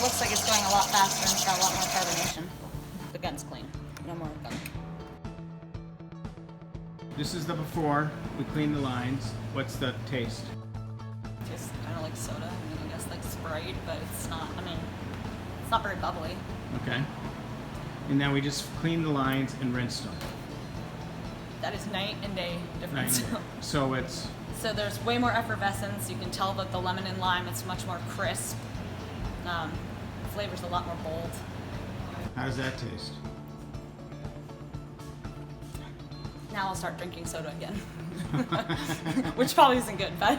looks like it's going a lot faster and it's got a lot more carbonation. The gun's clean. No more gun. This is the before. We clean the lines. What's the taste? Just kind of like soda. I mean, I guess like Sprite, but it's not. I mean, it's not very bubbly. Okay. And now we just clean the lines and rinse them. That is night and day difference. So it's... So there's way more effervescence. You can tell that the lemon and lime, it's much more crisp. The flavor's a lot more bold. How does that taste? Now I'll start drinking soda again. Which probably isn't good, but...